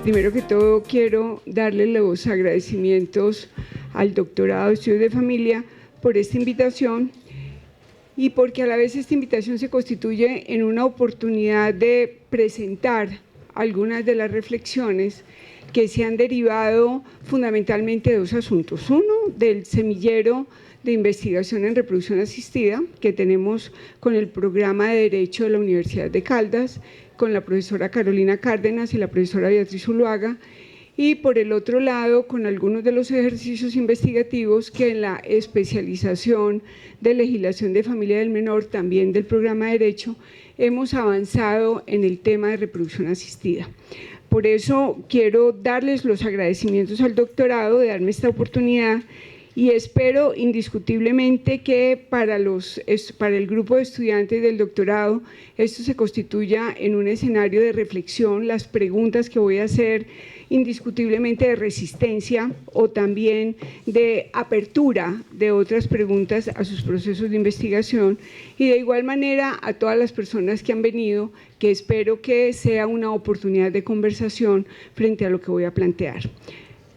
Primero que todo, quiero darle los agradecimientos al Doctorado de Estudios de Familia por esta invitación y porque a la vez esta invitación se constituye en una oportunidad de presentar algunas de las reflexiones que se han derivado fundamentalmente de dos asuntos. Uno, del semillero de investigación en reproducción asistida que tenemos con el programa de Derecho de la Universidad de Caldas, con la profesora Carolina Cárdenas y la profesora Beatriz Zuluaga, y por el otro lado con algunos de los ejercicios investigativos que en la especialización de legislación de familia del menor, también del programa de Derecho, hemos avanzado en el tema de reproducción asistida. Por eso quiero darles los agradecimientos al doctorado de darme esta oportunidad y espero indiscutiblemente que para el grupo de estudiantes del doctorado esto se constituya en un escenario de reflexión, las preguntas que voy a hacer indiscutiblemente de resistencia o también de apertura de otras preguntas a sus procesos de investigación y de igual manera a todas las personas que han venido, que espero que sea una oportunidad de conversación frente a lo que voy a plantear.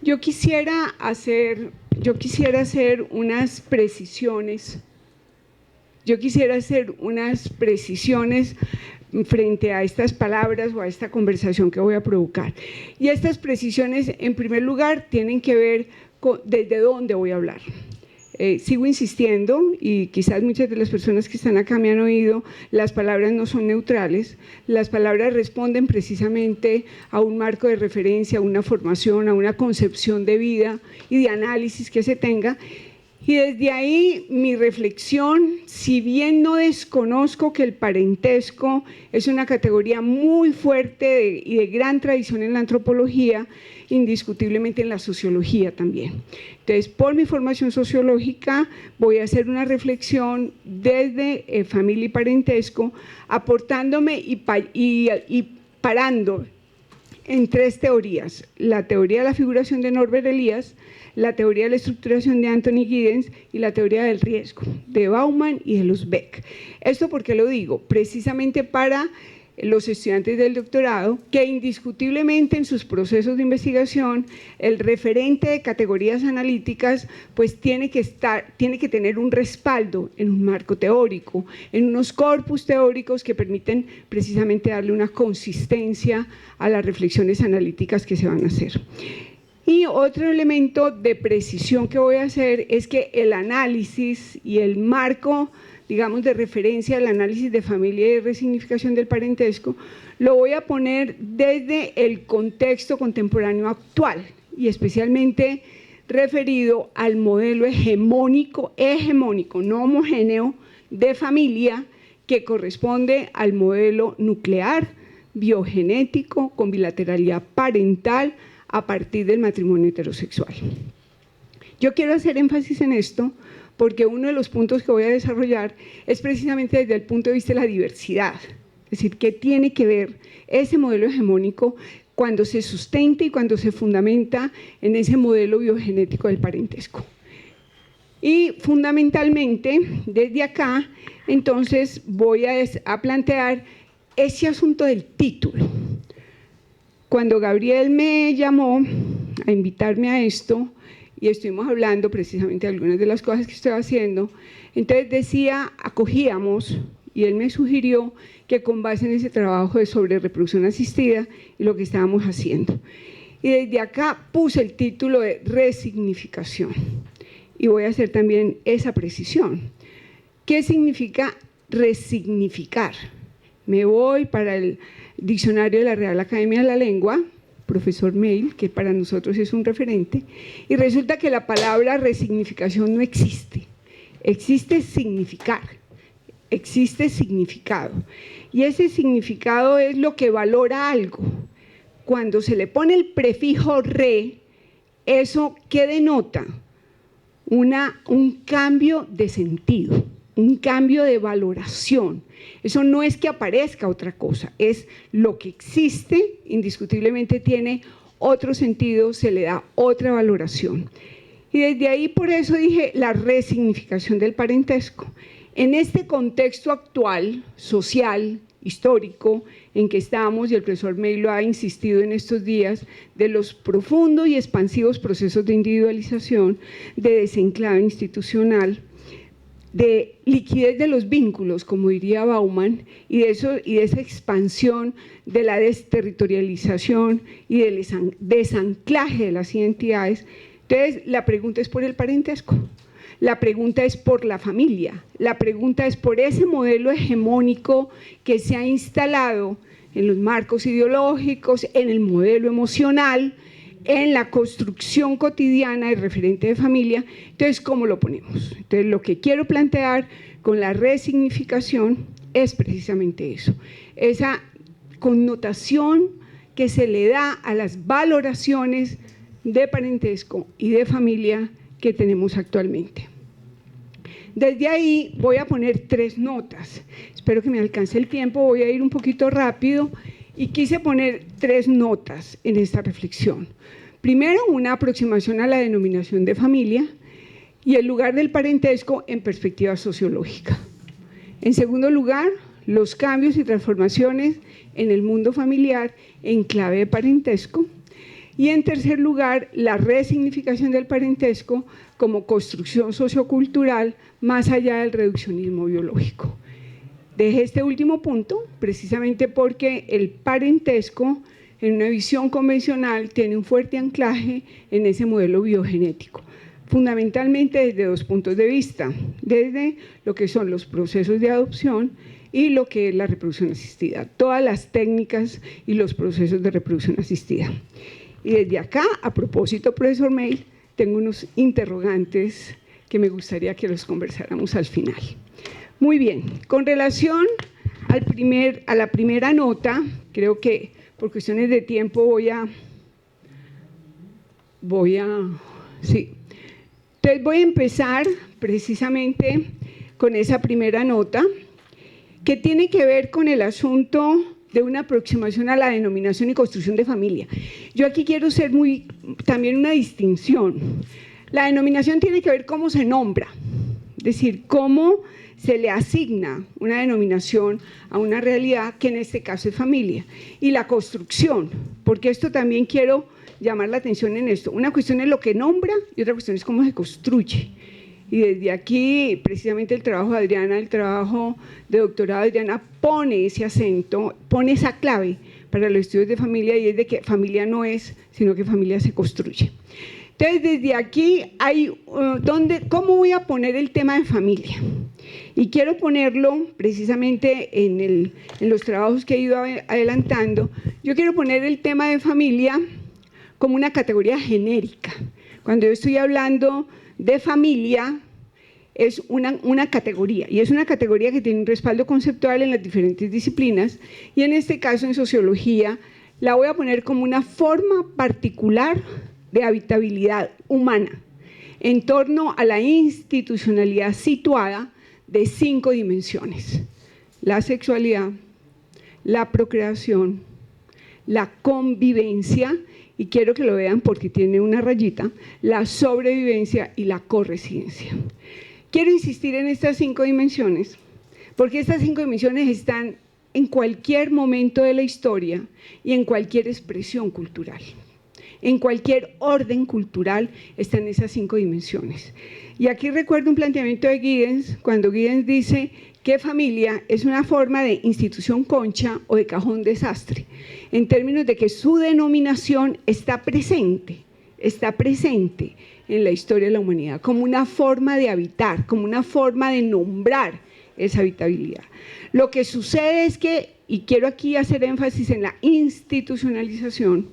Yo quisiera hacer unas precisiones frente a estas palabras o a esta conversación que voy a provocar. Y estas precisiones, en primer lugar, tienen que ver con desde dónde voy a hablar. Sigo insistiendo, y quizás muchas de las personas que están acá me han oído, las palabras no son neutrales, las palabras responden precisamente a un marco de referencia, a una formación, a una concepción de vida y de análisis que se tenga. Y desde ahí mi reflexión, si bien no desconozco que el parentesco es una categoría muy fuerte y de gran tradición en la antropología, indiscutiblemente en la sociología también. Entonces, por mi formación sociológica, voy a hacer una reflexión desde familia y parentesco, aportándome y parando en tres teorías: la teoría de la figuración de Norbert Elias, la teoría de la estructuración de Anthony Giddens y la teoría del riesgo de Bauman y de los Beck. ¿Esto por qué lo digo? Precisamente para los estudiantes del doctorado, que indiscutiblemente en sus procesos de investigación el referente de categorías analíticas pues tiene que tener un respaldo en un marco teórico, en unos corpus teóricos que permiten precisamente darle una consistencia a las reflexiones analíticas que se van a hacer. Y otro elemento de precisión que voy a hacer es que el análisis y el marco, digamos, de referencia al análisis de familia y de resignificación del parentesco, lo voy a poner desde el contexto contemporáneo actual y especialmente referido al modelo hegemónico, no homogéneo, de familia que corresponde al modelo nuclear, biogenético, con bilateralidad parental, a partir del matrimonio heterosexual. Yo quiero hacer énfasis en esto porque uno de los puntos que voy a desarrollar es precisamente desde el punto de vista de la diversidad, es decir, qué tiene que ver ese modelo hegemónico cuando se sustenta y cuando se fundamenta en ese modelo biogenético del parentesco. Y fundamentalmente, desde acá, entonces voy a plantear ese asunto del título. Cuando Gabriel me llamó a invitarme a esto, y estuvimos hablando precisamente de algunas de las cosas que estoy haciendo, entonces acogíamos, y él me sugirió que con base en ese trabajo sobre reproducción asistida y lo que estábamos haciendo. Y desde acá puse el título de resignificación, y voy a hacer también esa precisión. ¿Qué significa resignificar? Me voy para el Diccionario de la Real Academia de la Lengua, profesor Meil, que para nosotros es un referente, y resulta que la palabra resignificación no existe. Existe significar, existe significado. Y ese significado es lo que valora algo. Cuando se le pone el prefijo re, ¿eso qué denota? Un cambio de sentido, un cambio de valoración. Eso no es que aparezca otra cosa, es lo que existe, indiscutiblemente tiene otro sentido, se le da otra valoración. Y desde ahí por eso dije la resignificación del parentesco. En este contexto actual, social histórico en que estamos, y el profesor May lo ha insistido en estos días, de los profundos y expansivos procesos de individualización, de desenclave institucional, de liquidez de los vínculos, como diría Bauman, y de esa expansión de la desterritorialización y del desanclaje de las identidades. Entonces, la pregunta es por el parentesco, la pregunta es por la familia, la pregunta es por ese modelo hegemónico que se ha instalado en los marcos ideológicos, en el modelo emocional, en la construcción cotidiana del referente de familia. Entonces, ¿cómo lo ponemos? Entonces, lo que quiero plantear con la resignificación es precisamente eso, esa connotación que se le da a las valoraciones de parentesco y de familia que tenemos actualmente. Desde ahí voy a poner 3 notas, espero que me alcance el tiempo, voy a ir un poquito rápido, y quise poner 3 notas en esta reflexión. Primero, una aproximación a la denominación de familia y el lugar del parentesco en perspectiva sociológica. En segundo lugar, los cambios y transformaciones en el mundo familiar en clave de parentesco. Y en tercer lugar, la resignificación del parentesco como construcción sociocultural más allá del reduccionismo biológico. Dejé este último punto precisamente porque el parentesco en una visión convencional tiene un fuerte anclaje en ese modelo biogenético, fundamentalmente desde 2 puntos de vista, desde lo que son los procesos de adopción y lo que es la reproducción asistida, todas las técnicas y los procesos de reproducción asistida. Y desde acá, a propósito, profesor May, tengo unos interrogantes que me gustaría que los conversáramos al final. Muy bien, con relación a la primera nota, creo que por cuestiones de tiempo Entonces voy a empezar precisamente con esa primera nota, que tiene que ver con el asunto de una aproximación a la denominación y construcción de familia. Yo aquí quiero hacer también una distinción. La denominación tiene que ver cómo se nombra, es decir, cómo se le asigna una denominación a una realidad que en este caso es familia. Y la construcción, porque esto también quiero llamar la atención en esto. Una cuestión es lo que nombra y otra cuestión es cómo se construye. Y desde aquí, precisamente el trabajo de Adriana, el trabajo de doctorado de Adriana, pone ese acento, pone esa clave para los estudios de familia, y es de que familia no es, sino que familia se construye. Entonces, desde aquí, ¿cómo voy a poner el tema de familia? Y quiero ponerlo precisamente en los trabajos que he ido adelantando. Yo quiero poner el tema de familia como una categoría genérica. Cuando yo estoy hablando de familia, es una categoría, y es una categoría que tiene un respaldo conceptual en las diferentes disciplinas, y en este caso en sociología la voy a poner como una forma particular de habitabilidad humana en torno a la institucionalidad situada de 5 dimensiones: la sexualidad, la procreación, la convivencia, y quiero que lo vean porque tiene una rayita, la sobrevivencia y la corresidencia. Quiero insistir en estas 5 dimensiones, porque estas 5 dimensiones están en cualquier momento de la historia y en cualquier expresión cultural. En cualquier orden cultural están esas 5 dimensiones. Y aquí recuerdo un planteamiento de Giddens, cuando Giddens dice que familia es una forma de institución concha o de cajón desastre, en términos de que su denominación está presente en la historia de la humanidad, como una forma de habitar, como una forma de nombrar esa habitabilidad. Lo que sucede es que, y quiero aquí hacer énfasis en la institucionalización,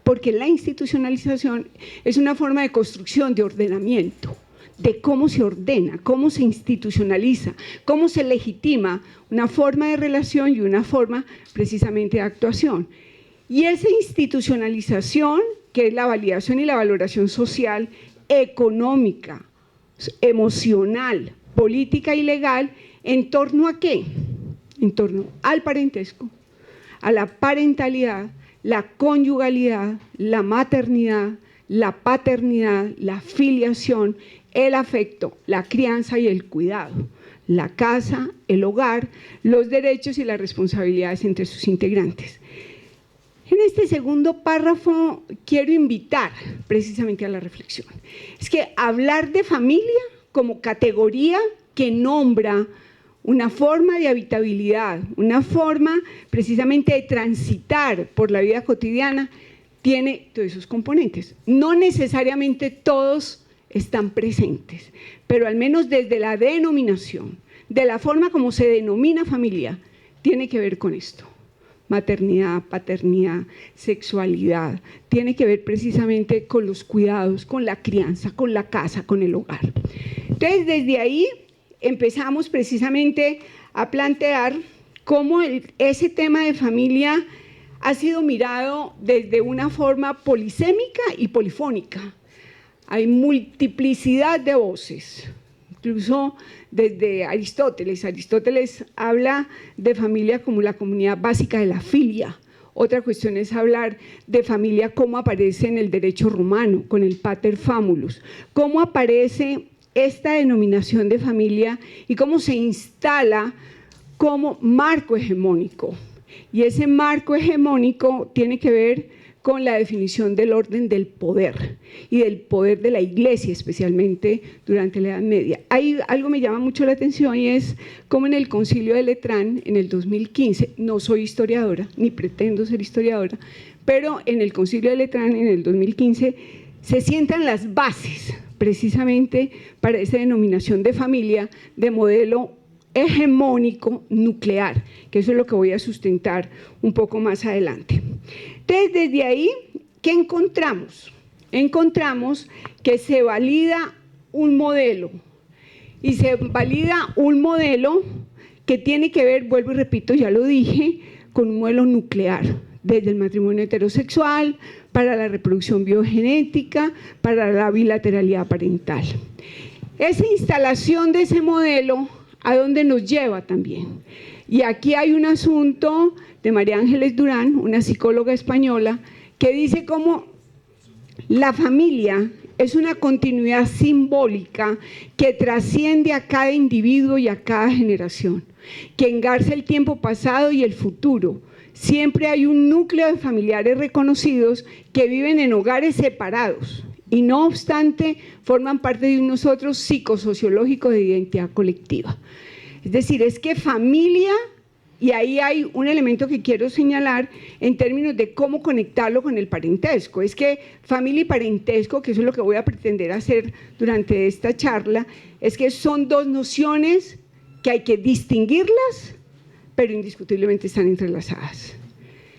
porque la institucionalización es una forma de construcción, de ordenamiento, de cómo se ordena, cómo se institucionaliza, cómo se legitima una forma de relación y una forma precisamente de actuación. Y esa institucionalización, que es la validación y la valoración social, económica, emocional, política y legal, ¿en torno a qué? En torno al parentesco, a la parentalidad, la conyugalidad, la maternidad, la paternidad, la filiación, el afecto, la crianza y el cuidado, la casa, el hogar, los derechos y las responsabilidades entre sus integrantes. En este segundo párrafo quiero invitar precisamente a la reflexión. Es que hablar de familia como categoría que nombra una forma de habitabilidad, una forma precisamente de transitar por la vida cotidiana, tiene todos esos componentes. No necesariamente todos están presentes, pero al menos desde la denominación, de la forma como se denomina familia, tiene que ver con esto. Maternidad, paternidad, sexualidad, tiene que ver precisamente con los cuidados, con la crianza, con la casa, con el hogar. Entonces, desde ahí empezamos precisamente a plantear cómo ese tema de familia ha sido mirado desde una forma polisémica y polifónica. Hay multiplicidad de voces, incluso desde Aristóteles. Aristóteles habla de familia como la comunidad básica de la filia. Otra cuestión es hablar de familia como aparece en el derecho romano, con el pater famulus, cómo aparece esta denominación de familia y cómo se instala como marco hegemónico. Y ese marco hegemónico tiene que ver con la definición del orden del poder y del poder de la Iglesia, especialmente durante la Edad Media. Ahí algo me llama mucho la atención y es cómo en el Concilio de Letrán, en el 2015, no soy historiadora, ni pretendo ser historiadora, pero en el Concilio de Letrán, en el 2015, se sientan las bases precisamente para esa denominación de familia de modelo hegemónico nuclear, que eso es lo que voy a sustentar un poco más adelante. Entonces, desde ahí, ¿qué encontramos? Encontramos que se valida un modelo, y se valida un modelo que tiene que ver, vuelvo y repito, ya lo dije, con un modelo nuclear, desde el matrimonio heterosexual, para la reproducción biogenética, para la bilateralidad parental. Esa instalación de ese modelo, ¿a dónde nos lleva también? Y aquí hay un asunto de María Ángeles Durán, una psicóloga española, que dice cómo la familia es una continuidad simbólica que trasciende a cada individuo y a cada generación, que engarza el tiempo pasado y el futuro. Siempre hay un núcleo de familiares reconocidos que viven en hogares separados y no obstante forman parte de un nosotros psicosociológico de identidad colectiva. Es decir, es que familia, y ahí hay un elemento que quiero señalar en términos de cómo conectarlo con el parentesco, es que familia y parentesco, que eso es lo que voy a pretender hacer durante esta charla, es que son dos nociones que hay que distinguirlas, pero indiscutiblemente están entrelazadas.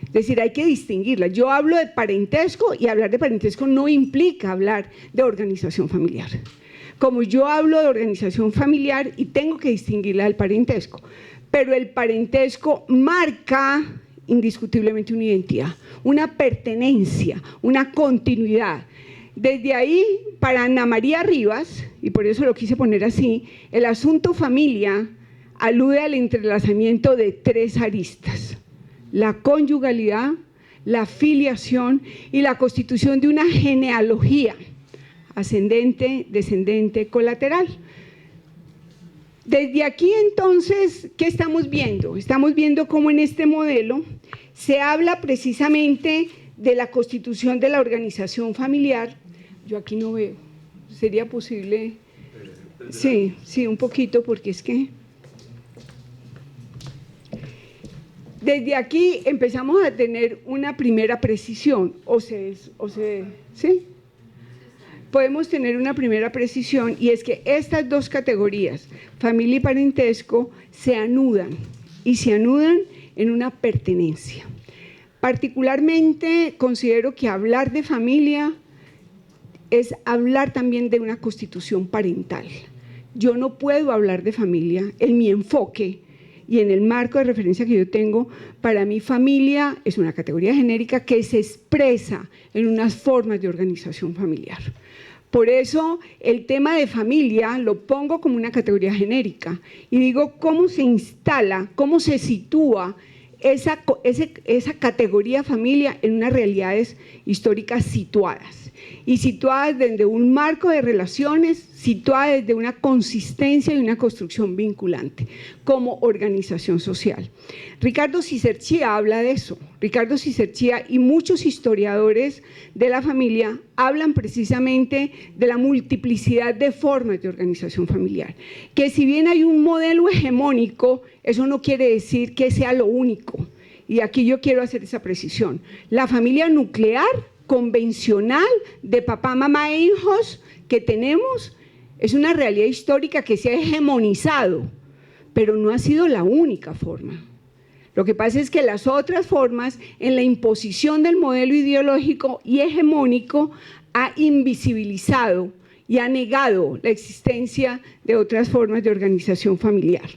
Es decir, hay que distinguirlas. Yo hablo de parentesco y hablar de parentesco no implica hablar de organización familiar. Como yo hablo de organización familiar y tengo que distinguirla del parentesco, pero el parentesco marca indiscutiblemente una identidad, una pertenencia, una continuidad. Desde ahí, para Ana María Rivas, y por eso lo quise poner así, el asunto familia alude al entrelazamiento de tres aristas: la conyugalidad, la filiación y la constitución de una genealogía ascendente, descendente, colateral. Desde aquí entonces, ¿qué estamos viendo? Estamos viendo cómo en este modelo se habla precisamente de la constitución de la organización familiar. Yo aquí no veo, ¿sería posible? Sí, un poquito, porque es que… Desde aquí empezamos a tener una primera precisión, ¿sí? Podemos tener una primera precisión, y es que estas dos categorías, familia y parentesco, se anudan, y se anudan en una pertenencia. Particularmente considero que hablar de familia es hablar también de una constitución parental. Yo no puedo hablar de familia en mi enfoque y en el marco de referencia que yo tengo. Para mí familia es una categoría genérica que se expresa en unas formas de organización familiar. Por eso el tema de familia lo pongo como una categoría genérica y digo cómo se instala, cómo se sitúa esa categoría familia en unas realidades históricas situadas, y situadas desde un marco de relaciones, situadas desde una consistencia y una construcción vinculante como organización social. Ricardo Ciserchía habla de eso. Ricardo Ciserchía y muchos historiadores de la familia hablan precisamente de la multiplicidad de formas de organización familiar, que si bien hay un modelo hegemónico, eso no quiere decir que sea lo único. Y aquí yo quiero hacer esa precisión. La familia nuclear convencional de papá, mamá e hijos que tenemos es una realidad histórica que se ha hegemonizado, pero no ha sido la única forma. Lo que pasa es que las otras formas, en la imposición del modelo ideológico y hegemónico, ha invisibilizado y ha negado la existencia de otras formas de organización familiar.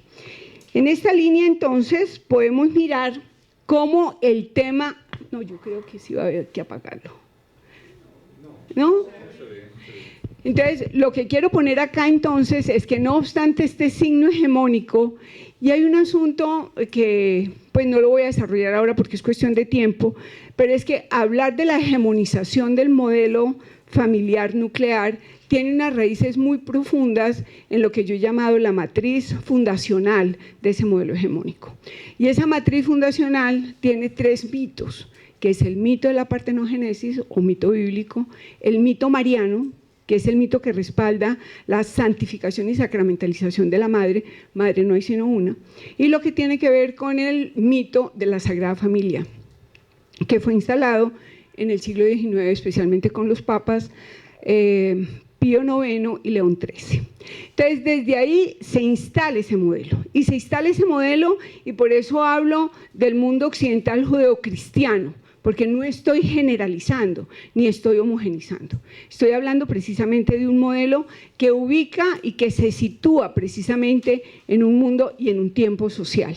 En esta línea, entonces, podemos mirar cómo el tema... No, yo creo que sí va a haber que apagarlo. ¿No? Entonces, lo que quiero poner acá entonces es que no obstante este signo hegemónico, y hay un asunto que pues no lo voy a desarrollar ahora porque es cuestión de tiempo, pero es que hablar de la hegemonización del modelo familiar nuclear tiene unas raíces muy profundas en lo que yo he llamado la matriz fundacional de ese modelo hegemónico. Y esa matriz fundacional tiene 3 mitos, que es el mito de la partenogénesis o mito bíblico, el mito mariano, que es el mito que respalda la santificación y sacramentalización de la madre no hay sino una, y lo que tiene que ver con el mito de la Sagrada Familia, que fue instalado en el siglo XIX, especialmente con los papas Pío IX y León XIII. Entonces, desde ahí se instala ese modelo, y por eso hablo del mundo occidental judeocristiano, porque no estoy generalizando ni estoy homogenizando. Estoy hablando precisamente de un modelo que ubica y que se sitúa precisamente en un mundo y en un tiempo social.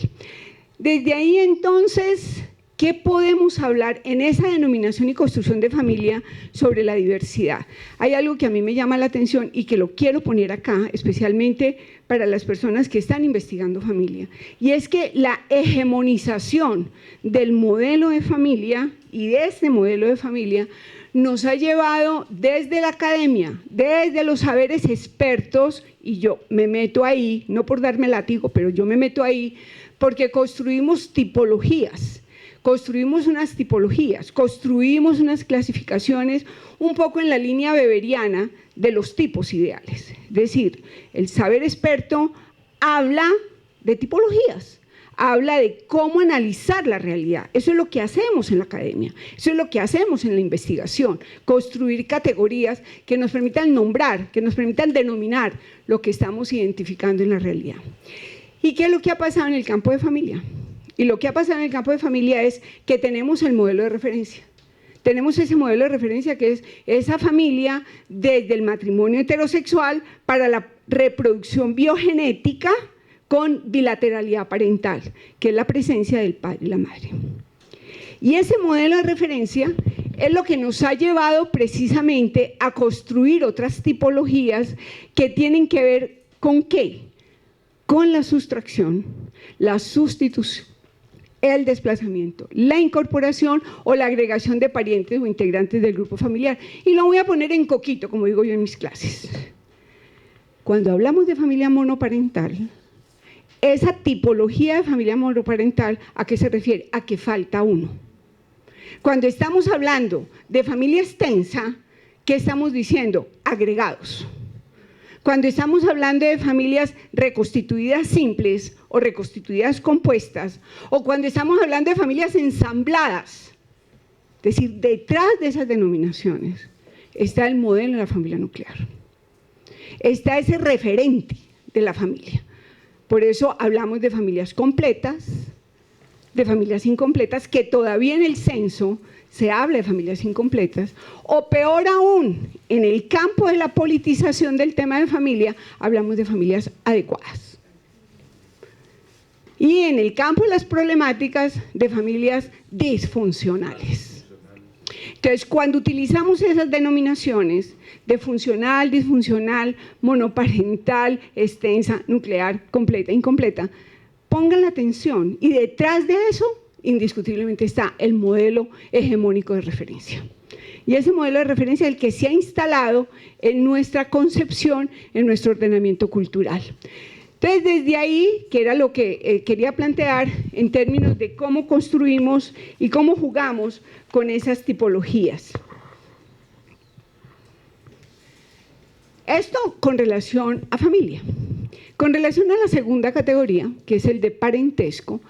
Desde ahí, entonces, ¿qué podemos hablar en esa denominación y construcción de familia sobre la diversidad? Hay algo que a mí me llama la atención y que lo quiero poner acá, especialmente para las personas que están investigando familia, y es que la hegemonización del modelo de familia y de este modelo de familia nos ha llevado desde la academia, desde los saberes expertos, y yo me meto ahí, no por darme látigo, pero yo me meto ahí, porque construimos tipologías, construimos unas clasificaciones un poco en la línea weberiana de los tipos ideales. Es decir, el saber experto habla de tipologías, habla de cómo analizar la realidad. Eso es lo que hacemos en la academia, eso es lo que hacemos en la investigación, construir categorías que nos permitan nombrar, que nos permitan denominar lo que estamos identificando en la realidad. ¿Y qué es lo que ha pasado en el campo de familia? Y lo que ha pasado en el campo de familia es que tenemos el modelo de referencia. Tenemos ese modelo de referencia que es esa familia desde el matrimonio heterosexual para la reproducción biogenética con bilateralidad parental, que es la presencia del padre y la madre. Y ese modelo de referencia es lo que nos ha llevado precisamente a construir otras tipologías que tienen que ver ¿con qué? Con la sustracción, la sustitución, el desplazamiento, la incorporación o la agregación de parientes o integrantes del grupo familiar. Y lo voy a poner en coquito, como digo yo en mis clases. Cuando hablamos de familia monoparental, esa tipología de familia monoparental, ¿a qué se refiere? A que falta uno. Cuando estamos hablando de familia extensa, ¿qué estamos diciendo? Agregados. Cuando estamos hablando de familias reconstituidas simples o reconstituidas compuestas, o cuando estamos hablando de familias ensambladas, es decir, detrás de esas denominaciones está el modelo de la familia nuclear, está ese referente de la familia. Por eso hablamos de familias completas, de familias incompletas, que todavía en el censo se habla de familias incompletas, o peor aún, en el campo de la politización del tema de familia, hablamos de familias adecuadas. Y en el campo de las problemáticas, de familias disfuncionales. Entonces, cuando utilizamos esas denominaciones de funcional, disfuncional, monoparental, extensa, nuclear, completa, incompleta, pongan la atención, y detrás de eso indiscutiblemente está el modelo hegemónico de referencia. Y ese modelo de referencia es el que se ha instalado en nuestra concepción, en nuestro ordenamiento cultural. Entonces, desde ahí, que era lo que quería plantear en términos de cómo construimos y cómo jugamos con esas tipologías. Esto con relación a familia. Con relación a la segunda categoría, que es el de parentesco,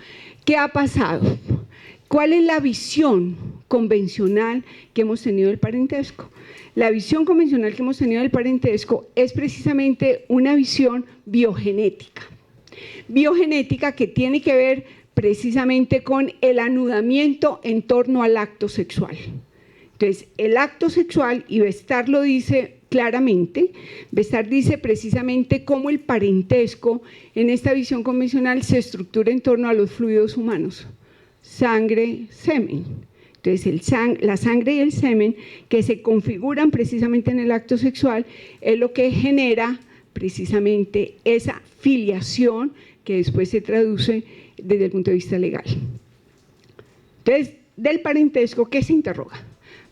¿qué ha pasado? ¿Cuál es la visión convencional que hemos tenido del parentesco? La visión convencional que hemos tenido del parentesco es precisamente una visión biogenética. Biogenética que tiene que ver precisamente con el anudamiento en torno al acto sexual. Entonces, el acto sexual, y Bestar lo dice claramente, Bestar dice precisamente cómo el parentesco en esta visión convencional se estructura en torno a los fluidos humanos, sangre, semen. Entonces, la sangre y el semen que se configuran precisamente en el acto sexual es lo que genera precisamente esa filiación que después se traduce desde el punto de vista legal. Entonces, del parentesco, ¿qué se interroga?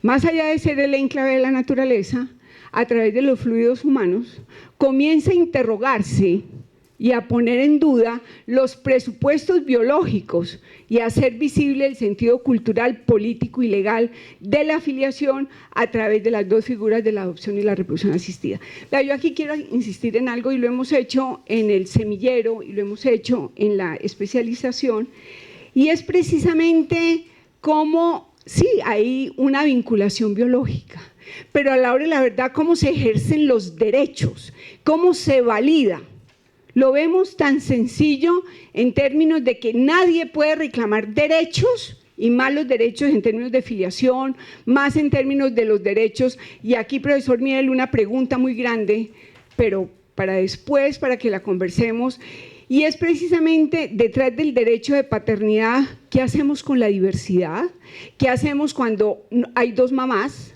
Más allá de ser el enclave de la naturaleza, a través de los fluidos humanos, comienza a interrogarse y a poner en duda los presupuestos biológicos y a hacer visible el sentido cultural, político y legal de la filiación a través de las dos figuras de la adopción y la reproducción asistida. Yo aquí quiero insistir en algo, y lo hemos hecho en el semillero y lo hemos hecho en la especialización, y es precisamente cómo, sí, hay una vinculación biológica, pero a la hora de la verdad, cómo se ejercen los derechos, cómo se valida. Lo vemos tan sencillo en términos de que nadie puede reclamar derechos, y más los derechos en términos de filiación, más en términos de los derechos. Y aquí, profesor Miel, una pregunta muy grande, pero para después, para que la conversemos, y es precisamente detrás del derecho de paternidad, ¿qué hacemos con la diversidad? ¿Qué hacemos cuando hay dos mamás?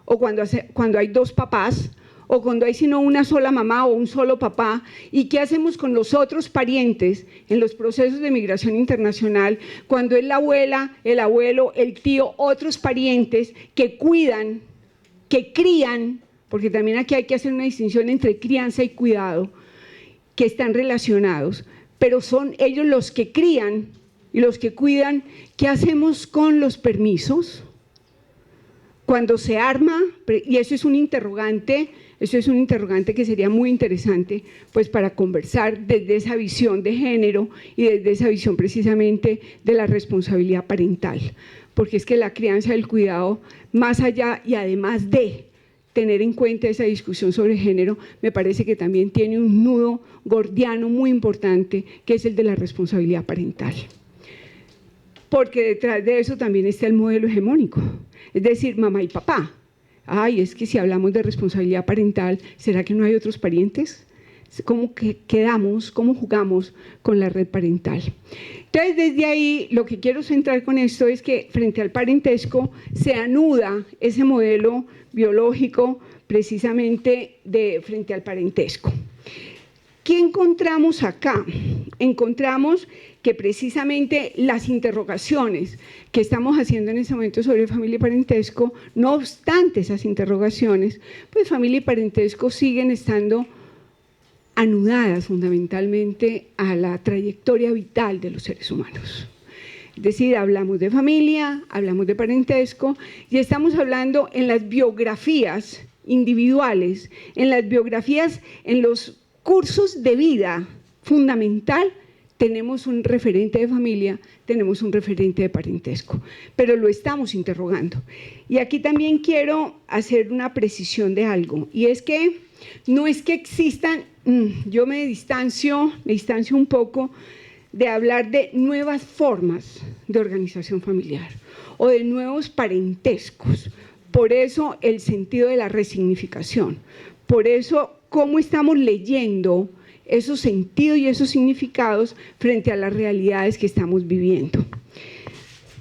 ¿O cuando hay dos papás? ¿O cuando hay sino una sola mamá o un solo papá? ¿Y qué hacemos con los otros parientes en los procesos de migración internacional, cuando es la abuela, el abuelo, el tío, otros parientes que cuidan, que crían, porque también aquí hay que hacer una distinción entre crianza y cuidado, que están relacionados, pero son ellos los que crían y los que cuidan? ¿Qué hacemos con los permisos? Cuando se arma, y eso es un interrogante que sería muy interesante pues para conversar desde esa visión de género y desde esa visión precisamente de la responsabilidad parental, porque es que la crianza y el cuidado, más allá y además de tener en cuenta esa discusión sobre género, me parece que también tiene un nudo gordiano muy importante, que es el de la responsabilidad parental. Porque detrás de eso también está el modelo hegemónico, es decir, mamá y papá. Ay, es que si hablamos de responsabilidad parental, ¿será que no hay otros parientes? ¿Cómo quedamos, cómo jugamos con la red parental? Entonces, desde ahí, lo que quiero centrar con esto es que frente al parentesco se anuda ese modelo biológico precisamente frente al parentesco. ¿Qué encontramos acá? Encontramos que precisamente las interrogaciones que estamos haciendo en este momento sobre familia y parentesco, no obstante esas interrogaciones, pues familia y parentesco siguen estando anudadas fundamentalmente a la trayectoria vital de los seres humanos. Es decir, hablamos de familia, hablamos de parentesco, y estamos hablando en las biografías individuales, en las biografías, en los cursos de vida fundamental. Tenemos un referente de familia, tenemos un referente de parentesco, pero lo estamos interrogando. Y aquí también quiero hacer una precisión de algo, y es que no es que existan, yo me distancio un poco de hablar de nuevas formas de organización familiar o de nuevos parentescos. Por eso el sentido de la resignificación, por eso cómo estamos leyendo esos sentidos y esos significados frente a las realidades que estamos viviendo.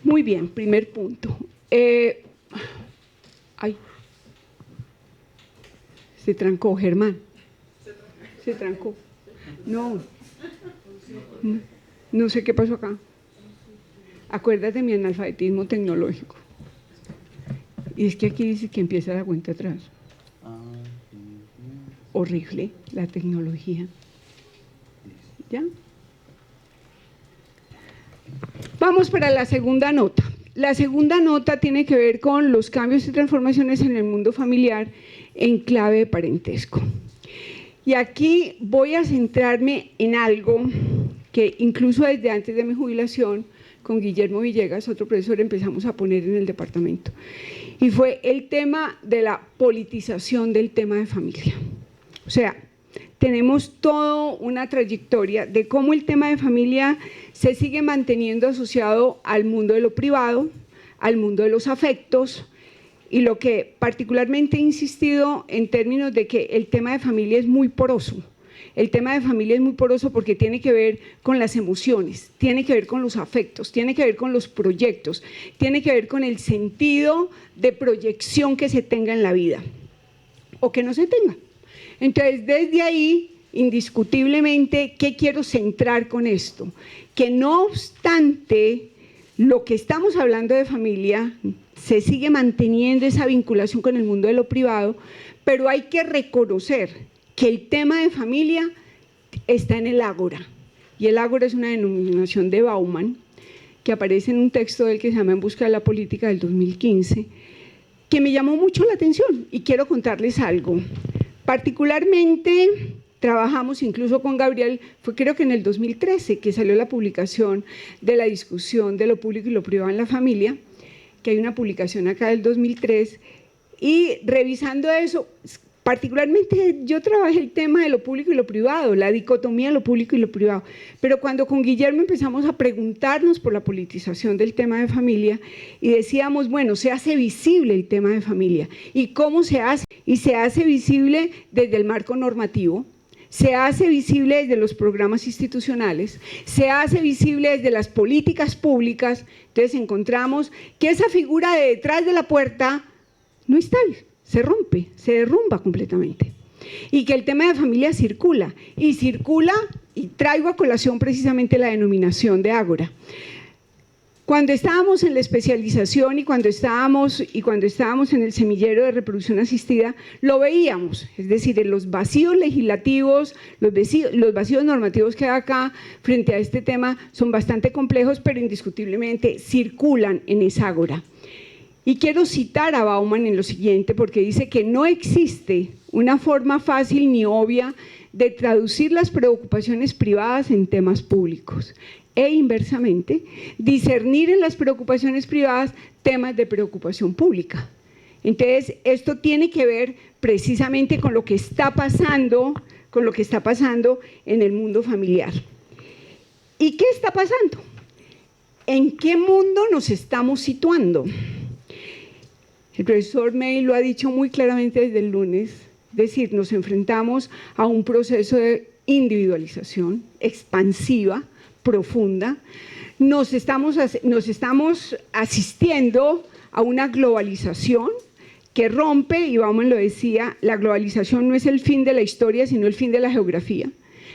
Muy bien, primer punto. Se trancó, Germán. Se trancó. No sé qué pasó acá. Acuérdate de mi analfabetismo tecnológico. Y es que aquí dice que empieza la cuenta atrás. Horrible la tecnología. ¿Ya? Vamos para la segunda nota. La segunda nota tiene que ver con los cambios y transformaciones en el mundo familiar en clave de parentesco. Y aquí voy a centrarme en algo que incluso desde antes de mi jubilación, con Guillermo Villegas, otro profesor, empezamos a poner en el departamento. Y fue el tema de la politización del tema de familia. O sea, tenemos toda una trayectoria de cómo el tema de familia se sigue manteniendo asociado al mundo de lo privado, al mundo de los afectos, y lo que particularmente he insistido en términos de que el tema de familia es muy poroso. El tema de familia es muy poroso porque tiene que ver con las emociones, tiene que ver con los afectos, tiene que ver con los proyectos, tiene que ver con el sentido de proyección que se tenga en la vida o que no se tenga. Entonces, desde ahí, indiscutiblemente, ¿qué quiero centrar con esto? Que no obstante lo que estamos hablando de familia, se sigue manteniendo esa vinculación con el mundo de lo privado, pero hay que reconocer que el tema de familia está en el ágora, y el ágora es una denominación de Bauman, que aparece en un texto del que se llama En busca de la política del 2015, que me llamó mucho la atención, y quiero contarles algo. Particularmente trabajamos incluso con Gabriel, fue creo que en el 2013 que salió la publicación de la discusión de lo público y lo privado en la familia, que hay una publicación acá del 2003, y revisando eso, particularmente yo trabajé el tema de lo público y lo privado, la dicotomía de lo público y lo privado, pero cuando con Guillermo empezamos a preguntarnos por la politización del tema de familia y decíamos, bueno, se hace visible el tema de familia, ¿y cómo se hace? Y se hace visible desde el marco normativo, se hace visible desde los programas institucionales, se hace visible desde las políticas públicas. Entonces encontramos que esa figura de detrás de la puerta no es tal, se rompe, se derrumba completamente. Y que el tema de familia circula, y traigo a colación precisamente la denominación de ágora. Cuando estábamos en la especialización y cuando estábamos en el semillero de reproducción asistida, lo veíamos, es decir, en los vacíos legislativos, los vacíos normativos que hay acá frente a este tema son bastante complejos, pero indiscutiblemente circulan en esa ágora. Y quiero citar a Bauman en lo siguiente, porque dice que no existe una forma fácil ni obvia de traducir las preocupaciones privadas en temas públicos, e inversamente, discernir en las preocupaciones privadas temas de preocupación pública. Entonces, esto tiene que ver precisamente con lo que está pasando, en el mundo familiar. ¿Y qué está pasando? ¿En qué mundo nos estamos situando? El profesor May lo ha dicho muy claramente desde el lunes, es decir, nos enfrentamos a un proceso de individualización expansiva, profunda, nos estamos asistiendo a una globalización que rompe, y Bauman lo decía, la globalización no es el fin de la historia, sino el fin de la geografía.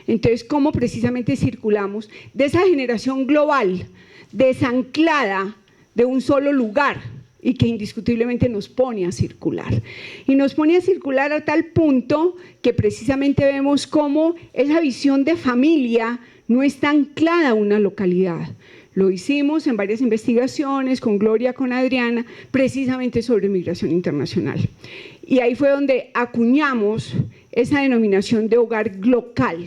Entonces, ¿cómo precisamente circulamos de esa generación global, desanclada de un solo lugar, y que indiscutiblemente nos pone a circular? Y nos pone a circular a tal punto que precisamente vemos cómo esa visión de familia no está anclada a una localidad. Lo hicimos en varias investigaciones, con Gloria, con Adriana, precisamente sobre migración internacional. Y ahí fue donde acuñamos esa denominación de hogar glocal,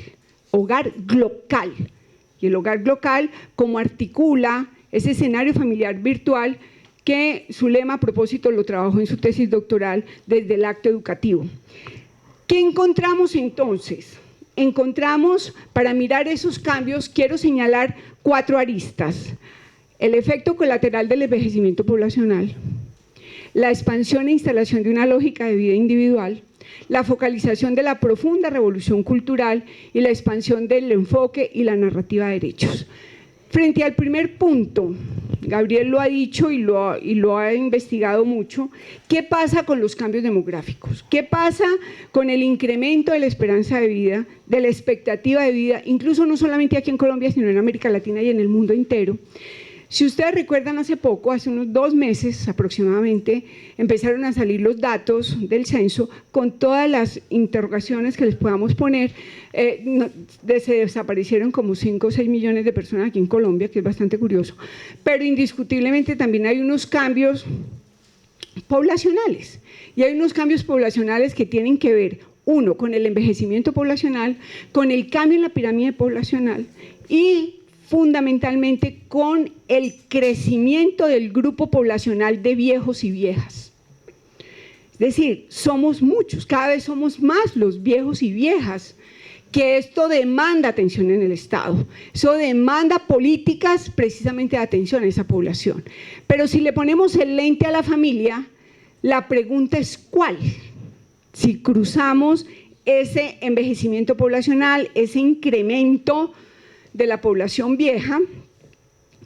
y el hogar glocal como articula ese escenario familiar virtual que Zulema, a propósito, lo trabajó en su tesis doctoral desde el acto educativo. ¿Qué encontramos entonces? Encontramos, para mirar esos cambios, quiero señalar 4 aristas: el efecto colateral del envejecimiento poblacional, la expansión e instalación de una lógica de vida individual, la focalización de la profunda revolución cultural y la expansión del enfoque y la narrativa de derechos. Frente al primer punto, Gabriel lo ha dicho y lo ha investigado mucho, ¿qué pasa con los cambios demográficos? ¿Qué pasa con el incremento de la esperanza de vida, de la expectativa de vida, incluso no solamente aquí en Colombia, sino en América Latina y en el mundo entero? Si ustedes recuerdan, hace poco, hace unos 2 meses aproximadamente, empezaron a salir los datos del censo con todas las interrogaciones que les podamos poner. Se desaparecieron como 5 o 6 millones de personas aquí en Colombia, que es bastante curioso, pero indiscutiblemente también hay unos cambios poblacionales, y hay unos cambios poblacionales que tienen que ver, uno, con el envejecimiento poblacional, con el cambio en la pirámide poblacional y fundamentalmente con el crecimiento del grupo poblacional de viejos y viejas. Es decir, somos muchos, cada vez somos más los viejos y viejas, que esto demanda atención en el Estado, eso demanda políticas precisamente de atención a esa población. Pero si le ponemos el lente a la familia, la pregunta es ¿cuál? Si cruzamos ese envejecimiento poblacional, ese incremento de la población vieja,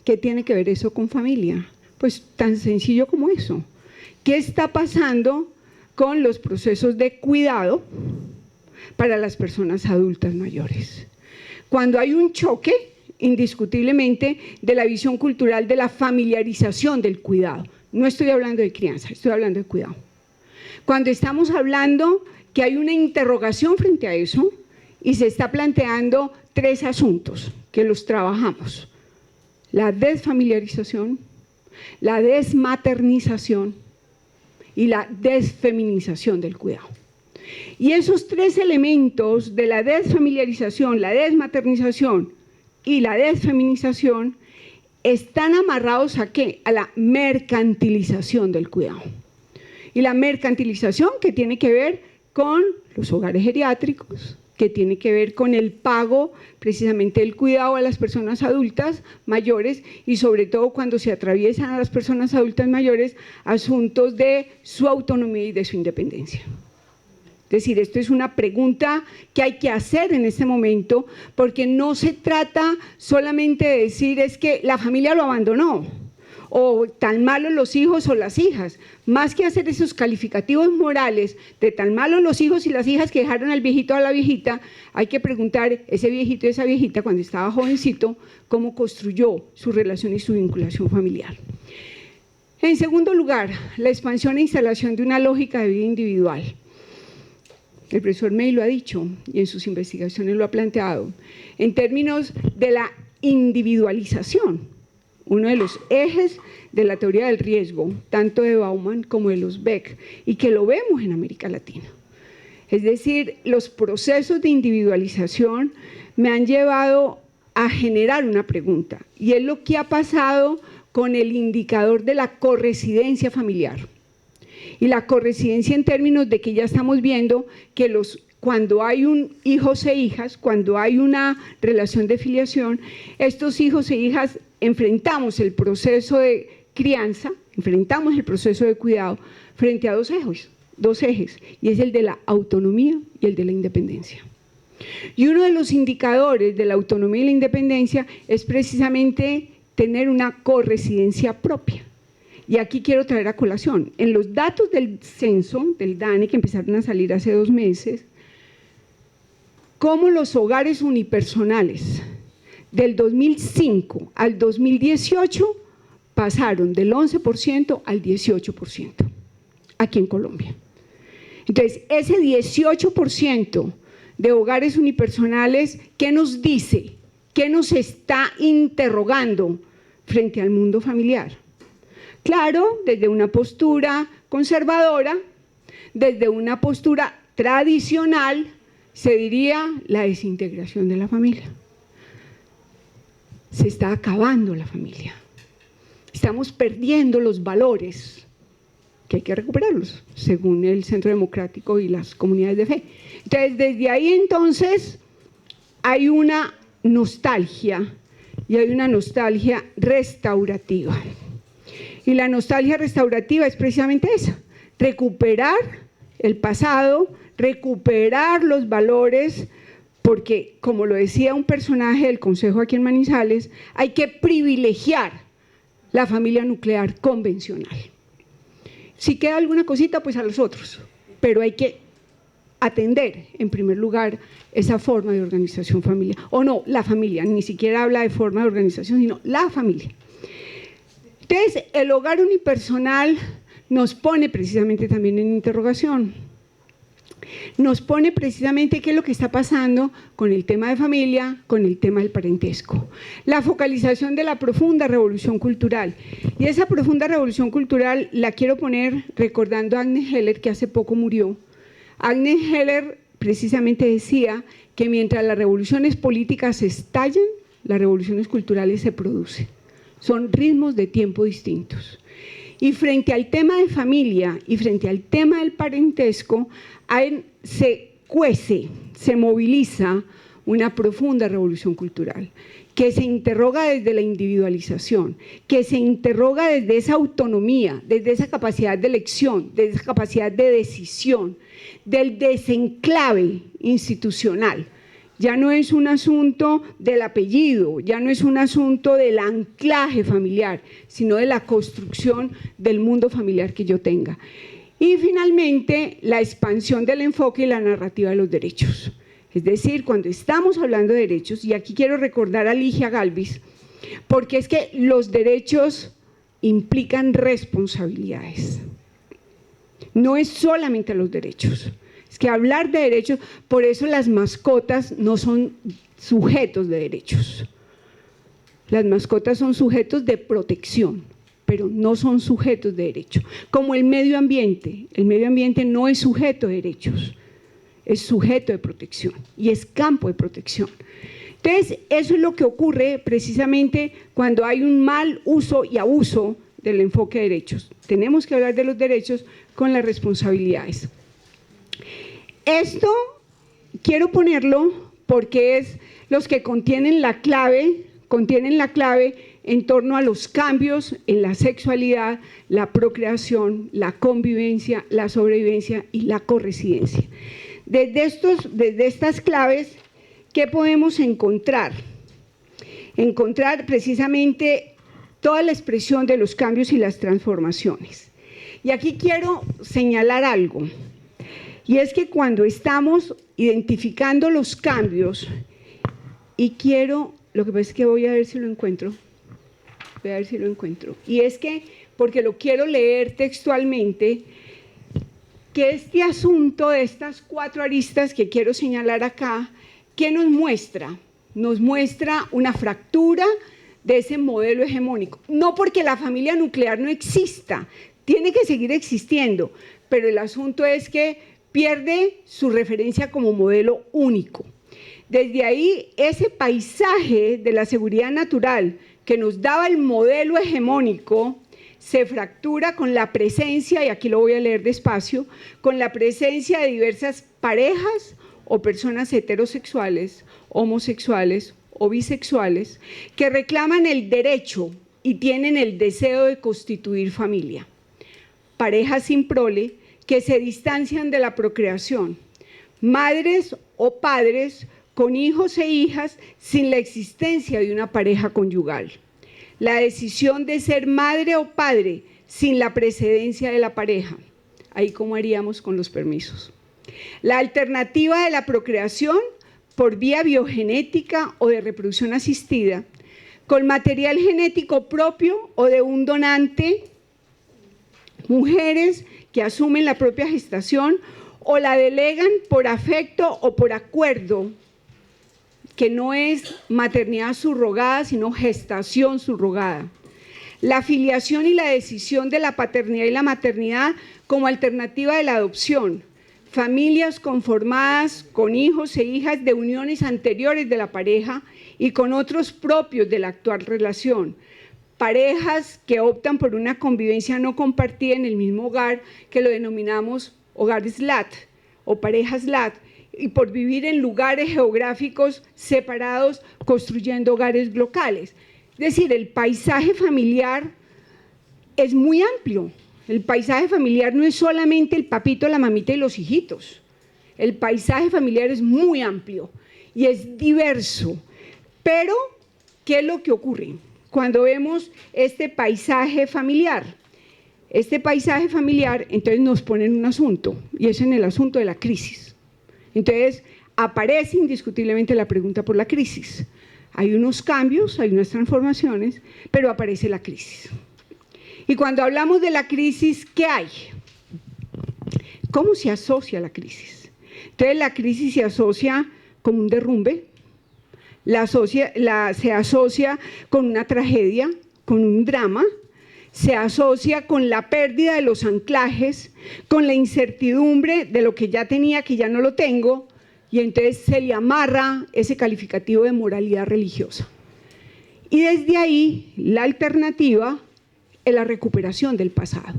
¿qué tiene que ver eso con familia? Pues tan sencillo como eso. ¿Qué está pasando con los procesos de cuidado para las personas adultas mayores? Cuando hay un choque, indiscutiblemente, de la visión cultural de la familiarización del cuidado. No estoy hablando de crianza, estoy hablando de cuidado. Cuando estamos hablando que hay una interrogación frente a eso y se está planteando 3 asuntos que los trabajamos: la desfamiliarización, la desmaternización y la desfeminización del cuidado. Y esos 3 elementos de la desfamiliarización, la desmaternización y la desfeminización están amarrados ¿a qué? A la mercantilización del cuidado. Y la mercantilización que tiene que ver con los hogares geriátricos, que tiene que ver con el pago precisamente del cuidado a las personas adultas mayores, y sobre todo cuando se atraviesan a las personas adultas mayores asuntos de su autonomía y de su independencia. Es decir, esto es una pregunta que hay que hacer en este momento, porque no se trata solamente de decir es que la familia lo abandonó, o tan malos los hijos o las hijas. Más que hacer esos calificativos morales de tan malos los hijos y las hijas que dejaron al viejito o a la viejita, hay que preguntar, ese viejito y esa viejita cuando estaba jovencito, cómo construyó su relación y su vinculación familiar. En segundo lugar, la expansión e instalación de una lógica de vida individual. El profesor May lo ha dicho y en sus investigaciones lo ha planteado, en términos de la individualización, uno de los ejes de la teoría del riesgo, tanto de Bauman como de los Beck, y que lo vemos en América Latina. Es decir, los procesos de individualización me han llevado a generar una pregunta, y es lo que ha pasado con el indicador de la corresidencia familiar. Y la corresidencia en términos de que ya estamos viendo que cuando hay hijos e hijas, cuando hay una relación de filiación, estos hijos e hijas enfrentamos el proceso de crianza, enfrentamos el proceso de cuidado frente a dos ejes, y es el de la autonomía y el de la independencia. Y uno de los indicadores de la autonomía y la independencia es precisamente tener una corresidencia propia. Y aquí quiero traer a colación, en los datos del censo, del DANE, que empezaron a salir hace 2 meses, cómo los hogares unipersonales del 2005 al 2018 pasaron del 11% al 18% aquí en Colombia. Entonces, ese 18% de hogares unipersonales, ¿qué nos dice? ¿Qué nos está interrogando frente al mundo familiar? Claro, desde una postura conservadora, desde una postura tradicional, se diría la desintegración de la familia. Se está acabando la familia. Estamos perdiendo los valores, que hay que recuperarlos, según el Centro Democrático y las comunidades de fe. Entonces, desde ahí entonces hay una nostalgia, y hay una nostalgia restaurativa. Y la nostalgia restaurativa es precisamente esa, recuperar el pasado, recuperar los valores, porque, como lo decía un personaje del Consejo aquí en Manizales, hay que privilegiar la familia nuclear convencional. Si queda alguna cosita, pues a los otros, pero hay que atender, en primer lugar, esa forma de organización familiar. O no, la familia, ni siquiera habla de forma de organización, sino la familia. Entonces, el hogar unipersonal nos pone precisamente también en interrogación. Nos pone precisamente qué es lo que está pasando con el tema de familia, con el tema del parentesco. La focalización de la profunda revolución cultural. Y esa profunda revolución cultural la quiero poner recordando a Agnes Heller, que hace poco murió. Agnes Heller precisamente decía que mientras las revoluciones políticas estallan, las revoluciones culturales se producen. Son ritmos de tiempo distintos. Y frente al tema de familia y frente al tema del parentesco, se cuece, se moviliza una profunda revolución cultural, que se interroga desde la individualización, que se interroga desde esa autonomía, desde esa capacidad de elección, desde esa capacidad de decisión, del desenclave institucional. Ya no es un asunto del apellido, ya no es un asunto del anclaje familiar, sino de la construcción del mundo familiar que yo tenga. Y finalmente, la expansión del enfoque y la narrativa de los derechos. Es decir, cuando estamos hablando de derechos, y aquí quiero recordar a Ligia Galvis, porque es que los derechos implican responsabilidades. No es solamente los derechos. Es que hablar de derechos, por eso las mascotas no son sujetos de derechos. Las mascotas son sujetos de protección, pero no son sujetos de derecho. Como el medio ambiente no es sujeto de derechos, es sujeto de protección y es campo de protección. Entonces, eso es lo que ocurre precisamente cuando hay un mal uso y abuso del enfoque de derechos. Tenemos que hablar de los derechos con las responsabilidades. Esto quiero ponerlo porque es los que contienen la clave en torno a los cambios en la sexualidad, la procreación, la convivencia, la sobrevivencia y la corresidencia. Desde estas claves, ¿qué podemos encontrar? Encontrar precisamente toda la expresión de los cambios y las transformaciones. Y aquí quiero señalar algo. Y es que cuando estamos identificando los cambios, lo que pasa es que voy a ver si lo encuentro, y es que, porque lo quiero leer textualmente, que este asunto de estas 4 aristas que quiero señalar acá, ¿qué nos muestra? Nos muestra una fractura de ese modelo hegemónico, no porque la familia nuclear no exista, tiene que seguir existiendo, pero el asunto es que pierde su referencia como modelo único. Desde ahí, ese paisaje de la seguridad natural que nos daba el modelo hegemónico se fractura con la presencia, y aquí lo voy a leer despacio, con la presencia de diversas parejas o personas heterosexuales, homosexuales o bisexuales que reclaman el derecho y tienen el deseo de constituir familia. Parejas sin prole que se distancian de la procreación, madres o padres con hijos e hijas sin la existencia de una pareja conyugal, la decisión de ser madre o padre sin la precedencia de la pareja, ahí cómo haríamos con los permisos, la alternativa de la procreación por vía biogenética o de reproducción asistida, con material genético propio o de un donante, mujeres que asumen la propia gestación o la delegan por afecto o por acuerdo, que no es maternidad subrogada, sino gestación subrogada. La filiación y la decisión de la paternidad y la maternidad como alternativa de la adopción. Familias conformadas con hijos e hijas de uniones anteriores de la pareja y con otros propios de la actual relación. Parejas que optan por una convivencia no compartida en el mismo hogar, que lo denominamos hogar SLAT o pareja SLAT, y por vivir en lugares geográficos separados, construyendo hogares locales. Es decir, el paisaje familiar es muy amplio. El paisaje familiar no es solamente el papito, la mamita y los hijitos. El paisaje familiar es muy amplio y es diverso. Pero, ¿qué es lo que ocurre cuando vemos este paisaje familiar? Este paisaje familiar, entonces nos pone en un asunto, y es en el asunto de la crisis. Entonces, aparece indiscutiblemente la pregunta por la crisis. Hay unos cambios, hay unas transformaciones, pero aparece la crisis. Y cuando hablamos de la crisis, ¿qué hay? ¿Cómo se asocia la crisis? Entonces la crisis se asocia con un derrumbe, se asocia con una tragedia, con un drama, se asocia con la pérdida de los anclajes, con la incertidumbre de lo que ya tenía, que ya no lo tengo, y entonces se le amarra ese calificativo de moralidad religiosa. Y desde ahí la alternativa es la recuperación del pasado.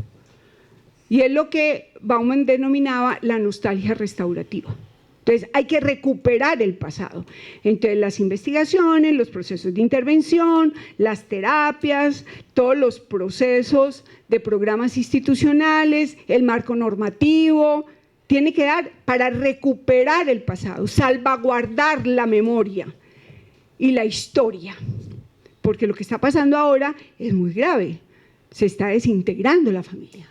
Y es lo que Bauman denominaba la nostalgia restaurativa. Entonces hay que recuperar el pasado. Entonces las investigaciones, los procesos de intervención, las terapias, todos los procesos de programas institucionales, el marco normativo, tiene que dar para recuperar el pasado, salvaguardar la memoria y la historia. Porque lo que está pasando ahora es muy grave. Se está desintegrando la familia.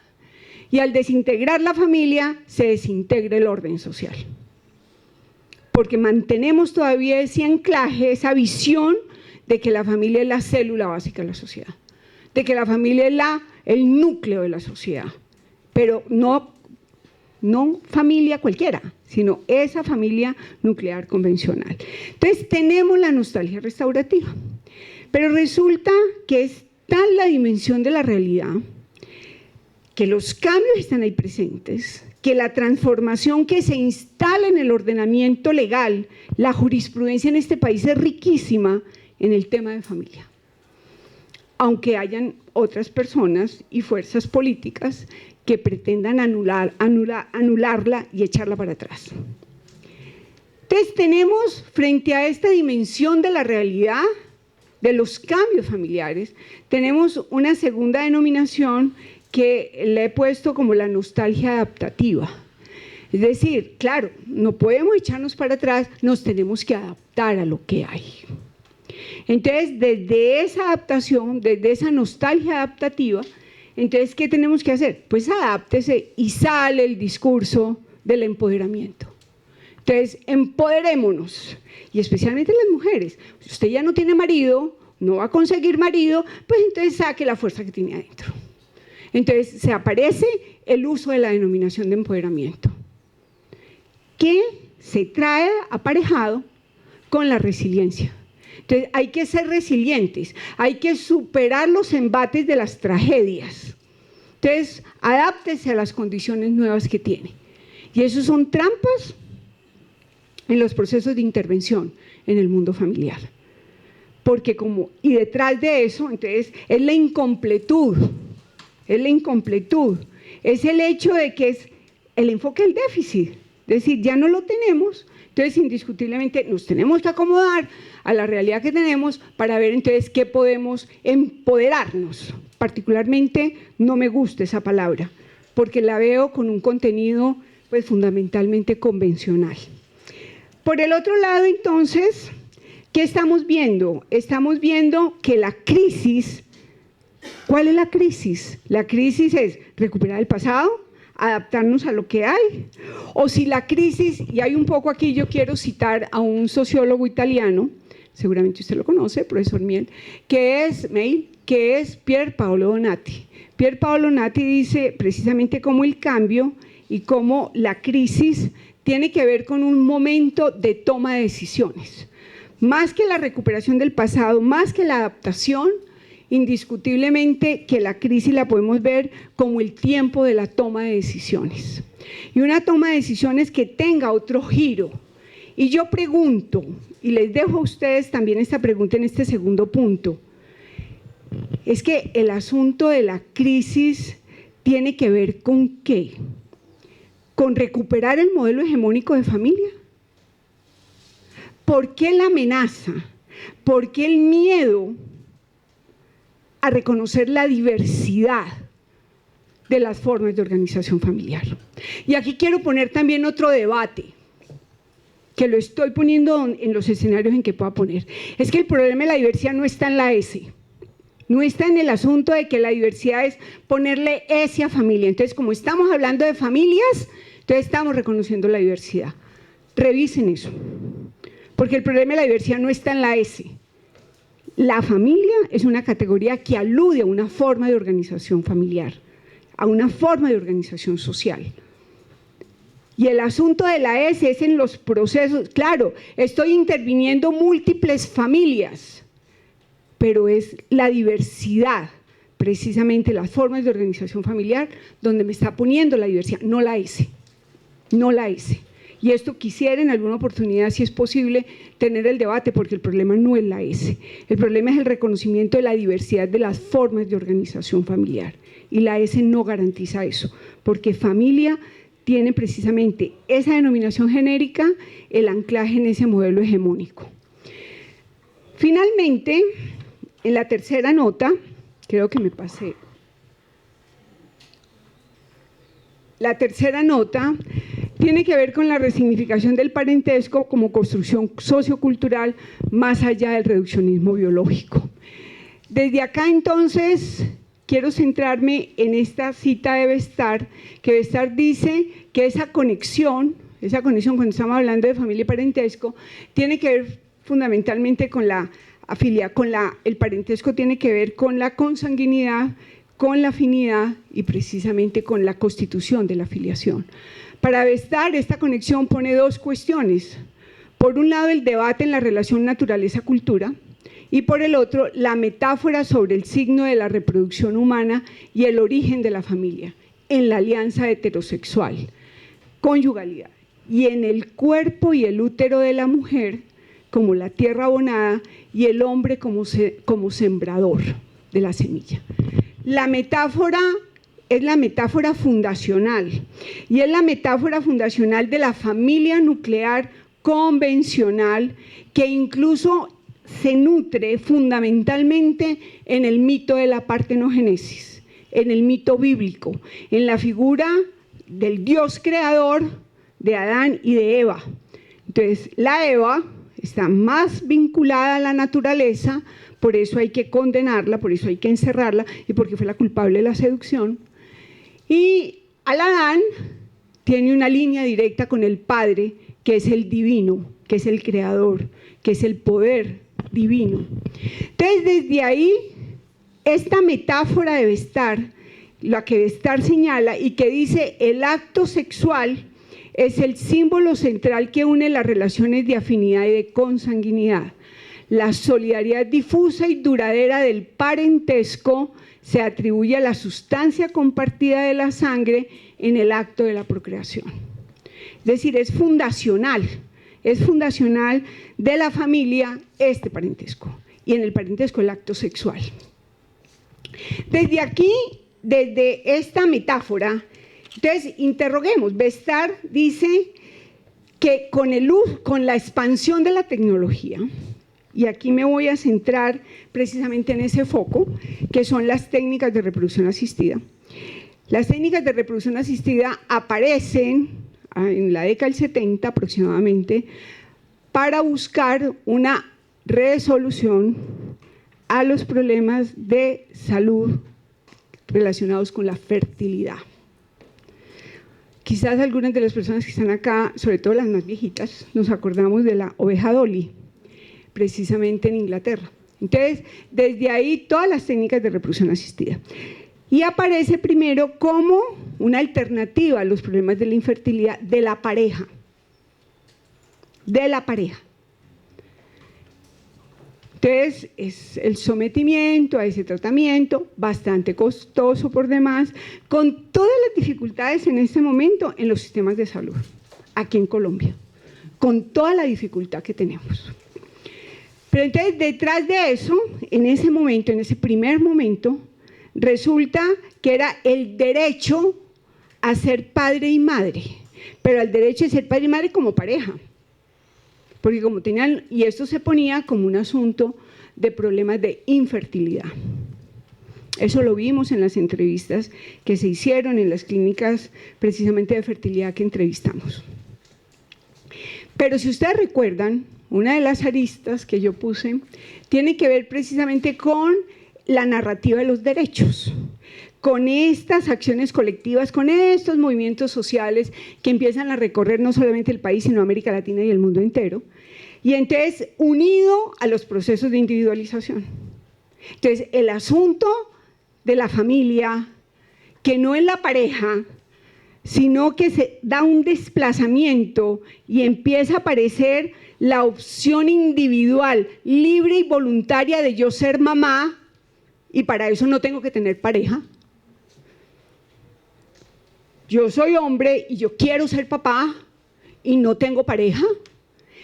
Y al desintegrar la familia, se desintegra el orden social. Porque mantenemos todavía ese anclaje, esa visión de que la familia es la célula básica de la sociedad, de que la familia es el núcleo de la sociedad, pero no familia cualquiera, sino esa familia nuclear convencional. Entonces tenemos la nostalgia restaurativa, pero resulta que es tal la dimensión de la realidad, que los cambios están ahí presentes, que la transformación que se instala en el ordenamiento legal, la jurisprudencia en este país es riquísima en el tema de familia. Aunque hayan otras personas y fuerzas políticas que pretendan anularla y echarla para atrás. Entonces tenemos frente a esta dimensión de la realidad, de los cambios familiares, tenemos una segunda denominación que le he puesto como la nostalgia adaptativa. Es decir, claro, no podemos echarnos para atrás, nos tenemos que adaptar a lo que hay. Entonces, desde esa adaptación, desde esa nostalgia adaptativa, entonces, ¿qué tenemos que hacer? Pues adáptese y sale el discurso del empoderamiento. Entonces, empoderémonos, y especialmente las mujeres. Si usted ya no tiene marido, no va a conseguir marido, pues entonces saque la fuerza que tiene adentro. Entonces, se aparece el uso de la denominación de empoderamiento, que se trae aparejado con la resiliencia. Entonces, hay que ser resilientes, hay que superar los embates de las tragedias. Entonces, adáptese a las condiciones nuevas que tiene. Y eso son trampas en los procesos de intervención en el mundo familiar. Porque y detrás de eso, entonces, es la incompletud, es el hecho de que es el enfoque del déficit, es decir, ya no lo tenemos, entonces indiscutiblemente nos tenemos que acomodar a la realidad que tenemos para ver entonces qué podemos empoderarnos. Particularmente no me gusta esa palabra, porque la veo con un contenido pues fundamentalmente convencional. Por el otro lado entonces, ¿qué estamos viendo? Estamos viendo que la crisis. ¿Cuál es la crisis? La crisis es recuperar el pasado, adaptarnos a lo que hay, o si la crisis, y hay un poco aquí, yo quiero citar a un sociólogo italiano, seguramente usted lo conoce, profesor Miel, que es Pier Paolo Donati. Pier Paolo Donati dice precisamente cómo el cambio y cómo la crisis tiene que ver con un momento de toma de decisiones. Más que la recuperación del pasado, más que la adaptación, indiscutiblemente que la crisis la podemos ver como el tiempo de la toma de decisiones. Y una toma de decisiones que tenga otro giro. Y yo pregunto, y les dejo a ustedes también esta pregunta en este segundo punto, es que el asunto de la crisis tiene que ver ¿con qué? ¿Con recuperar el modelo hegemónico de familia? ¿Por qué la amenaza? ¿Por qué el miedo a reconocer la diversidad de las formas de organización familiar? Y aquí quiero poner también otro debate, que lo estoy poniendo en los escenarios en que pueda poner. Es que el problema de la diversidad no está en la S, no está en el asunto de que la diversidad es ponerle S a familia. Entonces, como estamos hablando de familias, entonces estamos reconociendo la diversidad. Revisen eso, porque el problema de la diversidad no está en la S. La familia es una categoría que alude a una forma de organización familiar, a una forma de organización social. Y el asunto de la S es en los procesos. Claro, estoy interviniendo múltiples familias, pero es la diversidad, precisamente las formas de organización familiar, donde me está poniendo la diversidad, no la S, no la S. Y esto quisiera en alguna oportunidad, si es posible, tener el debate, porque el problema no es la S, el problema es el reconocimiento de la diversidad de las formas de organización familiar. Y la S no garantiza eso, porque familia tiene precisamente esa denominación genérica, el anclaje en ese modelo hegemónico. Finalmente, en la tercera nota, creo que me pasé. La tercera nota tiene que ver con la resignificación del parentesco como construcción sociocultural más allá del reduccionismo biológico. Desde acá, entonces, quiero centrarme en esta cita de Bestar, que Bestar dice que esa conexión cuando estamos hablando de familia y parentesco, tiene que ver fundamentalmente con la el parentesco tiene que ver con la consanguinidad, con la afinidad y precisamente con la constitución de la filiación. Para Bestar, esta conexión pone dos cuestiones. Por un lado, el debate en la relación naturaleza-cultura, y por el otro, la metáfora sobre el signo de la reproducción humana y el origen de la familia, en la alianza heterosexual, conyugalidad, y en el cuerpo y el útero de la mujer como la tierra abonada y el hombre como sembrador de la semilla. La metáfora es la metáfora fundacional, y es la metáfora fundacional de la familia nuclear convencional, que incluso se nutre fundamentalmente en el mito de la partenogénesis, en el mito bíblico, en la figura del Dios creador de Adán y de Eva. Entonces, la Eva está más vinculada a la naturaleza, por eso hay que condenarla, por eso hay que encerrarla, y porque fue la culpable de la seducción. Y al Adán tiene una línea directa con el Padre, que es el divino, que es el creador, que es el poder divino. Entonces, desde ahí, esta metáfora de Bestar, la que Bestar señala y que dice el acto sexual es el símbolo central que une las relaciones de afinidad y de consanguinidad. La solidaridad difusa y duradera del parentesco se atribuye a la sustancia compartida de la sangre en el acto de la procreación. Es decir, es fundacional de la familia este parentesco, y en el parentesco el acto sexual. Desde aquí, desde esta metáfora, entonces interroguemos. Bestar dice que con la expansión de la tecnología, y aquí me voy a centrar precisamente en ese foco, que son las técnicas de reproducción asistida. Las técnicas de reproducción asistida aparecen en la década del 70 aproximadamente para buscar una resolución a los problemas de salud relacionados con la fertilidad. Quizás algunas de las personas que están acá, sobre todo las más viejitas, nos acordamos de la oveja Dolly, precisamente en Inglaterra. Entonces, desde ahí todas las técnicas de reproducción asistida. Y aparece primero como una alternativa a los problemas de la infertilidad de la pareja. Entonces, es el sometimiento a ese tratamiento, bastante costoso por demás, con todas las dificultades en este momento en los sistemas de salud, aquí en Colombia, con toda la dificultad que tenemos. Pero entonces, detrás de eso, en ese momento, en ese primer momento, resulta que era el derecho a ser padre y madre, pero el derecho de ser padre y madre como pareja. Porque como tenían, y esto se ponía como un asunto de problemas de infertilidad. Eso lo vimos en las entrevistas que se hicieron en las clínicas precisamente de fertilidad que entrevistamos. Pero si ustedes recuerdan, una de las aristas que yo puse tiene que ver precisamente con la narrativa de los derechos, con estas acciones colectivas, con estos movimientos sociales que empiezan a recorrer no solamente el país, sino América Latina y el mundo entero, Y entonces, unido a los procesos de individualización. Entonces, el asunto de la familia, que no es la pareja, sino que se da un desplazamiento y empieza a aparecer la opción individual, libre y voluntaria de yo ser mamá, y para eso no tengo que tener pareja. Yo soy hombre y yo quiero ser papá y no tengo pareja.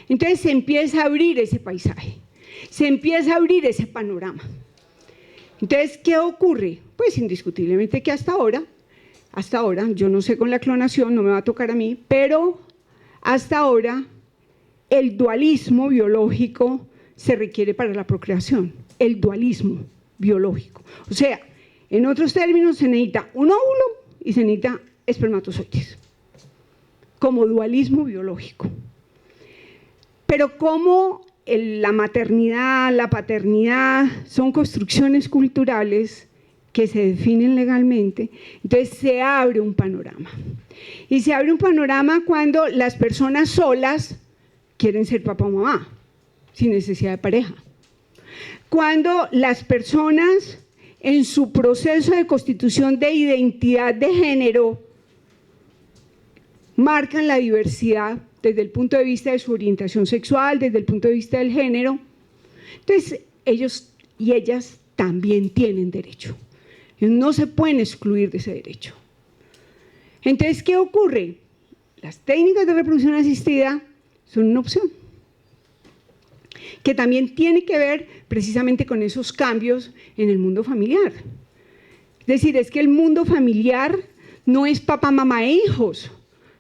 Entonces se empieza a abrir ese paisaje, se empieza a abrir ese panorama. Entonces, ¿qué ocurre? Pues indiscutiblemente que hasta ahora, yo no sé con la clonación, no me va a tocar a mí, pero hasta ahora el dualismo biológico se requiere para la procreación, el dualismo biológico. O sea, en otros términos, se necesita un óvulo y se necesita espermatozoides, como dualismo biológico. Pero como la maternidad, la paternidad son construcciones culturales que se definen legalmente, entonces se abre un panorama. Y se abre un panorama cuando las personas solas quieren ser papá o mamá, sin necesidad de pareja. Cuando las personas en su proceso de constitución de identidad de género marcan la diversidad desde el punto de vista de su orientación sexual, desde el punto de vista del género. Entonces, ellos y ellas también tienen derecho. No se pueden excluir de ese derecho. Entonces, ¿qué ocurre? Las técnicas de reproducción asistida son una opción, que también tiene que ver precisamente con esos cambios en el mundo familiar. Es decir, es que el mundo familiar no es papá, mamá e hijos.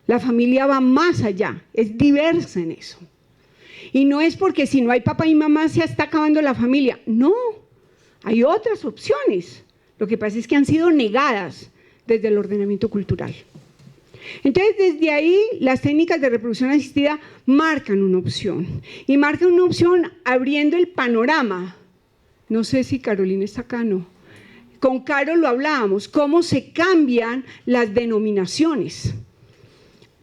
La familia va más allá, es diversa en eso. Y no es porque si no hay papá y mamá se está acabando la familia. No, hay otras opciones. Lo que pasa es que han sido negadas desde el ordenamiento cultural. Entonces, desde ahí, las técnicas de reproducción asistida marcan una opción. Y marcan una opción abriendo el panorama. No sé si Carolina está acá, no. Con Caro lo hablábamos, cómo se cambian las denominaciones.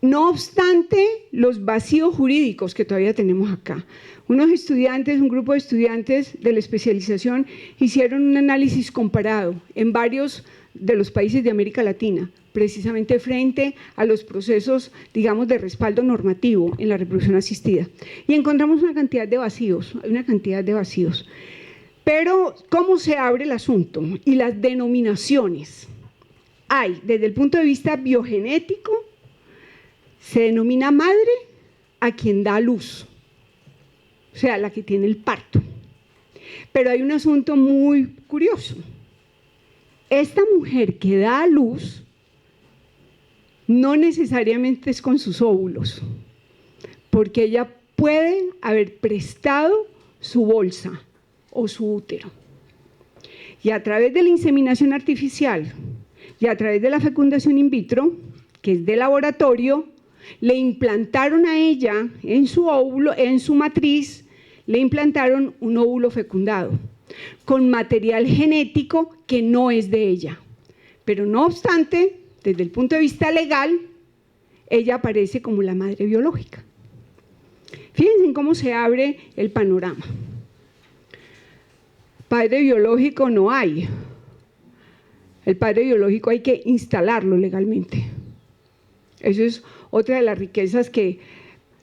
No obstante, los vacíos jurídicos que todavía tenemos acá. Unos estudiantes, un grupo de estudiantes de la especialización hicieron un análisis comparado en varios de los países de América Latina, precisamente frente a los procesos, digamos, de respaldo normativo en la reproducción asistida. Y encontramos una cantidad de vacíos, Pero, ¿cómo se abre el asunto? Y las denominaciones. Hay, desde el punto de vista biogenético, se denomina madre a quien da a luz, o sea, la que tiene el parto. Pero hay un asunto muy curioso. Esta mujer que da a luz no necesariamente es con sus óvulos, porque ella puede haber prestado su bolsa o su útero. Y a través de la inseminación artificial y a través de la fecundación in vitro, que es de laboratorio, le implantaron a ella en su óvulo, en su matriz, le implantaron un óvulo fecundado con material genético que no es de ella. Pero no obstante, desde el punto de vista legal, ella aparece como la madre biológica. Fíjense en cómo se abre el panorama. Padre biológico no hay. El padre biológico hay que instalarlo legalmente. Eso es otra de las riquezas que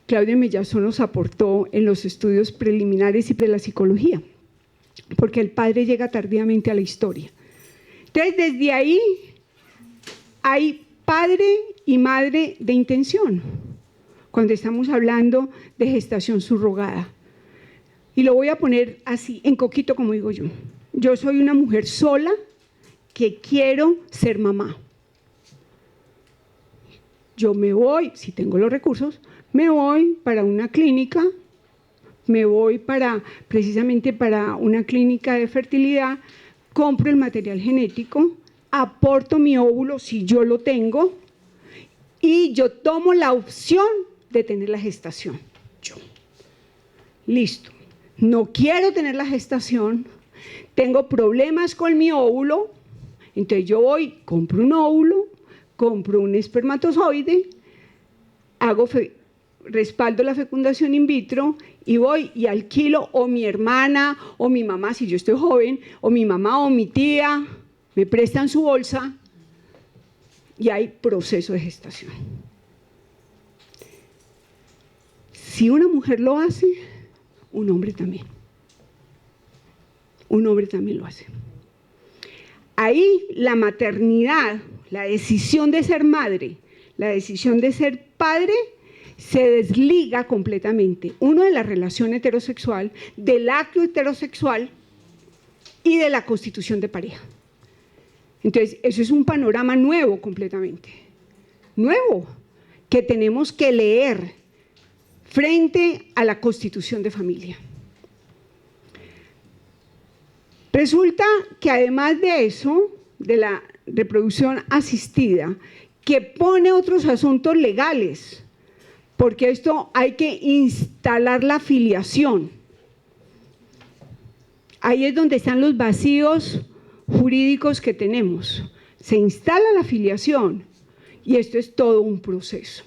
Claudia Mellazón nos aportó en los estudios preliminares y de la psicología, porque el padre llega tardíamente a la historia. Entonces, desde ahí hay padre y madre de intención, cuando estamos hablando de gestación subrogada. Y lo voy a poner así, en coquito, como digo yo. Yo soy una mujer sola que quiero ser mamá. Yo me voy, si tengo los recursos, me voy para una clínica, me voy precisamente para una clínica de fertilidad, compro el material genético, aporto mi óvulo si yo lo tengo y yo tomo la opción de tener la gestación. Yo. Listo. No quiero tener la gestación, tengo problemas con mi óvulo, entonces yo voy, compro un óvulo, compro un espermatozoide, hago respaldo la fecundación in vitro y voy y alquilo, o mi hermana o mi mamá, si yo estoy joven, o mi mamá o mi tía, me prestan su bolsa y hay proceso de gestación. Si una mujer lo hace, un hombre también. Un hombre también lo hace. Ahí la maternidad, la decisión de ser madre, la decisión de ser padre, se desliga completamente, uno, de la relación heterosexual, del acto heterosexual y de la constitución de pareja. Entonces, eso es un panorama nuevo completamente, nuevo, que tenemos que leer frente a la constitución de familia. Resulta que además de eso, de la reproducción asistida, que pone otros asuntos legales, porque esto hay que instalar la filiación. Ahí es donde están los vacíos jurídicos que tenemos. Se instala la filiación y esto es todo un proceso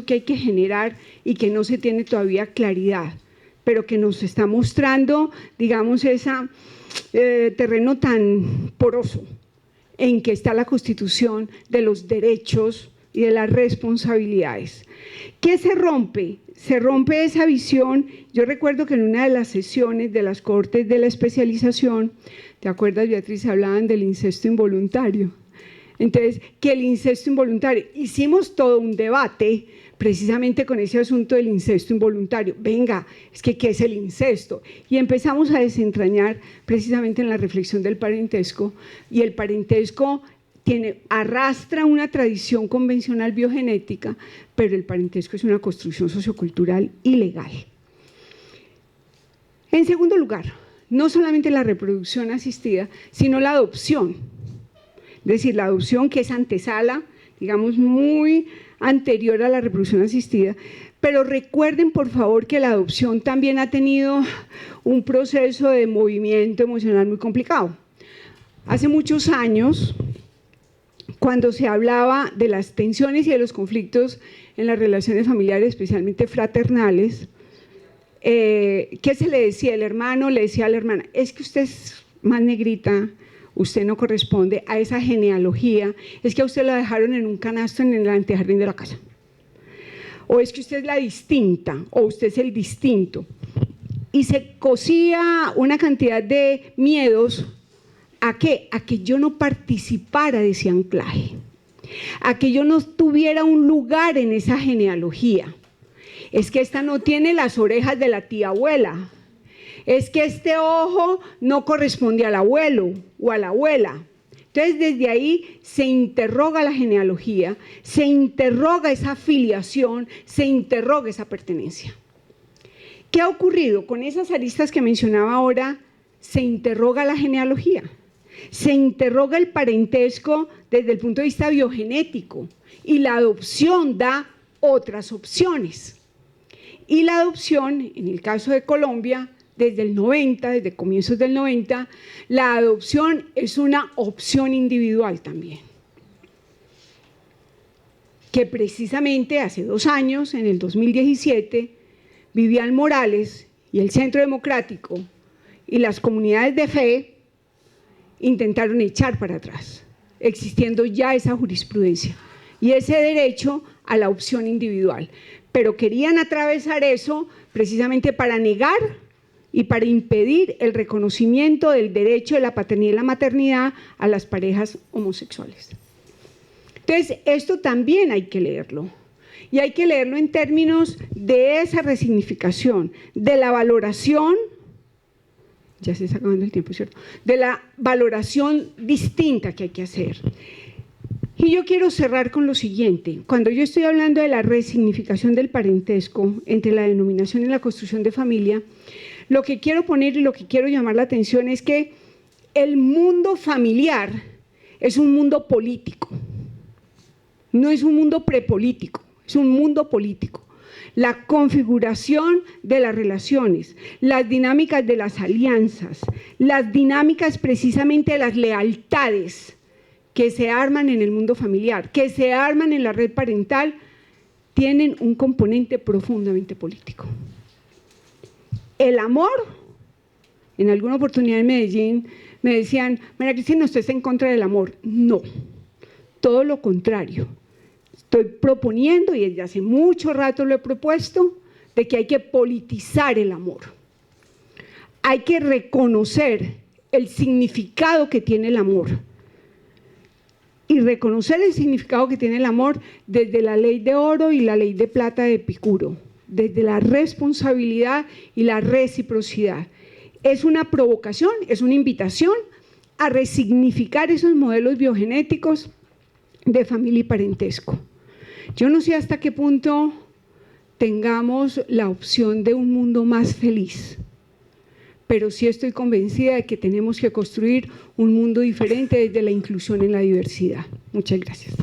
que hay que generar y que no se tiene todavía claridad, pero que nos está mostrando, digamos, ese terreno tan poroso en que está la constitución de los derechos y de las responsabilidades. ¿Qué se rompe? Se rompe esa visión. Yo recuerdo que en una de las sesiones de las cortes de la especialización, ¿te acuerdas, Beatriz? Hablaban del incesto involuntario. Entonces, que el incesto involuntario, hicimos todo un debate precisamente con ese asunto del incesto involuntario. Venga, es que ¿qué es el incesto? Y empezamos a desentrañar precisamente en la reflexión del parentesco, y el parentesco arrastra una tradición convencional biogenética, pero el parentesco es una construcción sociocultural y legal. En segundo lugar, no solamente la reproducción asistida, sino la adopción. Es decir, la adopción, que es antesala, digamos, muy anterior a la reproducción asistida, pero recuerden por favor que la adopción también ha tenido un proceso de movimiento emocional muy complicado. Hace muchos años, cuando se hablaba de las tensiones y de los conflictos en las relaciones familiares, especialmente fraternales, ¿qué se le decía? El hermano le decía a la hermana: es que usted es más negrita, usted no corresponde a esa genealogía, es que a usted la dejaron en un canasto en el antejardín de la casa, o es que usted es la distinta, o usted es el distinto. Y se cosía una cantidad de miedos. ¿A qué? A que yo no participara de ese anclaje, a que yo no tuviera un lugar en esa genealogía. Es que esta no tiene las orejas de la tía abuela, es que este ojo no corresponde al abuelo o a la abuela. Entonces, desde ahí se interroga la genealogía, se interroga esa filiación, se interroga esa pertenencia. ¿Qué ha ocurrido? Con esas aristas que mencionaba ahora, se interroga la genealogía, se interroga el parentesco desde el punto de vista biogenético, y la adopción da otras opciones. Y la adopción, en el caso de Colombia, desde el 90, desde comienzos del 90, la adopción es una opción individual también. Que precisamente hace 2 años, en el 2017, Vivian Morales y el Centro Democrático y las comunidades de fe intentaron echar para atrás, existiendo ya esa jurisprudencia y ese derecho a la opción individual. Pero querían atravesar eso precisamente para negar y para impedir el reconocimiento del derecho de la paternidad y la maternidad a las parejas homosexuales. Entonces, esto también hay que leerlo. Y hay que leerlo en términos de esa resignificación, de la valoración, ya se está acabando el tiempo, ¿cierto?, de la valoración distinta que hay que hacer. Y yo quiero cerrar con lo siguiente: cuando yo estoy hablando de la resignificación del parentesco entre la denominación y la construcción de familia, lo que quiero poner y lo que quiero llamar la atención es que el mundo familiar es un mundo político, no es un mundo prepolítico, es un mundo político. La configuración de las relaciones, las dinámicas de las alianzas, las dinámicas precisamente de las lealtades que se arman en el mundo familiar, que se arman en la red parental, tienen un componente profundamente político. El amor, en alguna oportunidad en Medellín me decían, María Cristina, usted está en contra del amor. No, todo lo contrario. Estoy proponiendo, y desde hace mucho rato lo he propuesto, de que hay que politizar el amor. Hay que reconocer el significado que tiene el amor. Y reconocer el significado que tiene el amor desde la ley de oro y la ley de plata de Epicuro, desde la responsabilidad y la reciprocidad. Es una provocación, es una invitación a resignificar esos modelos biogenéticos de familia y parentesco. Yo no sé hasta qué punto tengamos la opción de un mundo más feliz, pero sí estoy convencida de que tenemos que construir un mundo diferente desde la inclusión en la diversidad. Muchas gracias.